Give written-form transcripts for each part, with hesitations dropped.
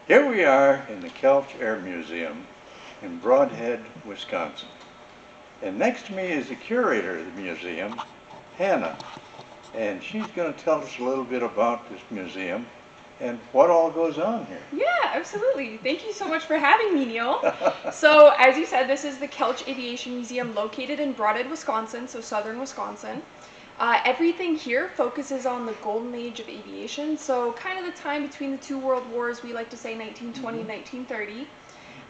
Here we are in the Kelch Air Museum in Brodhead, Wisconsin. And next to me is the curator of the museum, Hannah. And she's going to tell us a little bit about this museum and what all goes on here. Yeah, absolutely. Thank you so much for having me, Neil. So, as you said, this is the Kelch Aviation Museum located in Brodhead, Wisconsin, so southern Wisconsin. Everything here focuses on the golden age of aviation, so kind of the time between the two world wars, we like to say 1920 and 1930.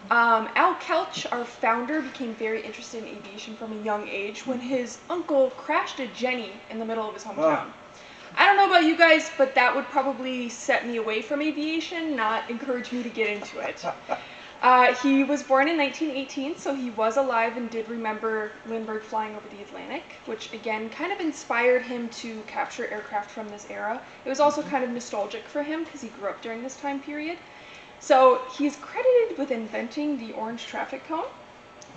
Al Kelch, our founder, became very interested in aviation from a young age when his uncle crashed a Jenny in the middle of his hometown. Oh. I don't know about you guys, but that would probably set me away from aviation, not encourage me to get into it. He was born in 1918, so he was alive and did remember Lindbergh flying over the Atlantic, which again kind of inspired him to capture aircraft from this era. It was also kind of nostalgic for him because he grew up during this time period. So he's credited with inventing the orange traffic cone.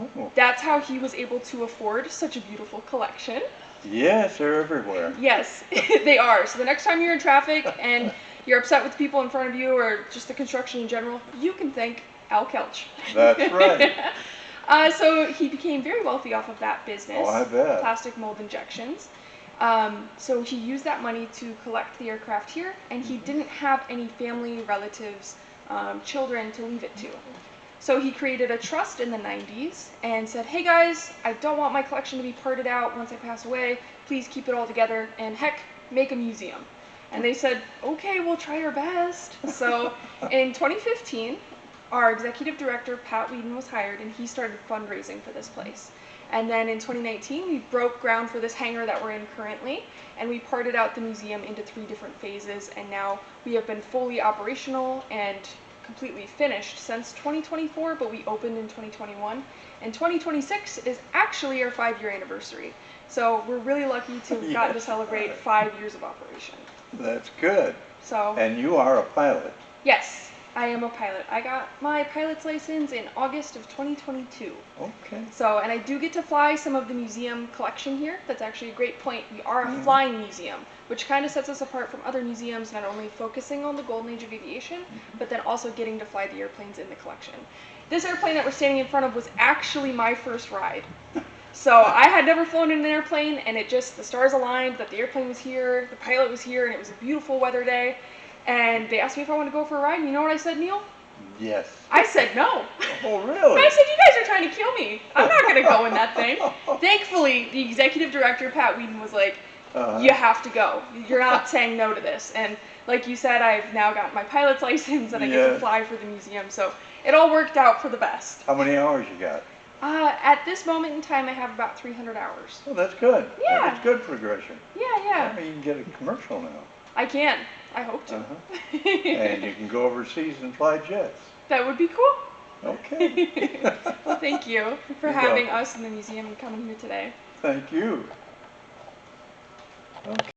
Oh. That's how he was able to afford such a beautiful collection. Yes, they're everywhere. Yes, they are. So the next time you're in traffic and you're upset with the people in front of you or just the construction in general, you can thank Al Kelch. That's right. So he became very wealthy off of that business. Oh, I bet. Plastic mold injections. So he used that money to collect the aircraft here, and he didn't have any family, relatives, children to leave it to. So he created a trust in the 90s and said, hey guys, I don't want my collection to be parted out once I pass away. Please keep it all together and heck, make a museum. And they said, okay, we'll try our best. So in 2015, our executive director, Pat Whedon, was hired and he started fundraising for this place. And then in 2019, we broke ground for this hangar that we're in currently, and we parted out the museum into 3 different phases, and now we have been fully operational and completely finished since 2024, but we opened in 2021. And 2026 is actually our 5-year anniversary. So we're really lucky to have gotten to celebrate 5 years of operation. That's good. So. And you are a pilot. Yes, I am a pilot. I got my pilot's license in August of 2022. Okay. So, and I do get to fly some of the museum collection here. That's actually a great point. We are a flying museum, which kind of sets us apart from other museums, not only focusing on the golden age of aviation, but then also getting to fly the airplanes in the collection. This airplane that we're standing in front of was actually my first ride. So I had never flown in an airplane, and it just, the stars aligned that the airplane was here, the pilot was here, and it was a beautiful weather day. And they asked me if I wanted to go for a ride, and you know what I said, Neil? Yes. I said no. Oh, really? I said, you guys are trying to kill me. I'm not going to go in that thing. Thankfully, the executive director, Pat Whedon, was like, you have to go. You're not saying no to this. And like you said, I've now got my pilot's license, and I get to fly for the museum. So it all worked out for the best. How many hours you got? At this moment in time, I have about 300 hours. Oh, that's good. Yeah. That's good progression. Yeah. I mean, you can get a commercial now. I can. I hope to. And you can go overseas and fly jets. That would be cool. Okay. Well, thank you for having us in the museum and coming here today. Thank you. Okay.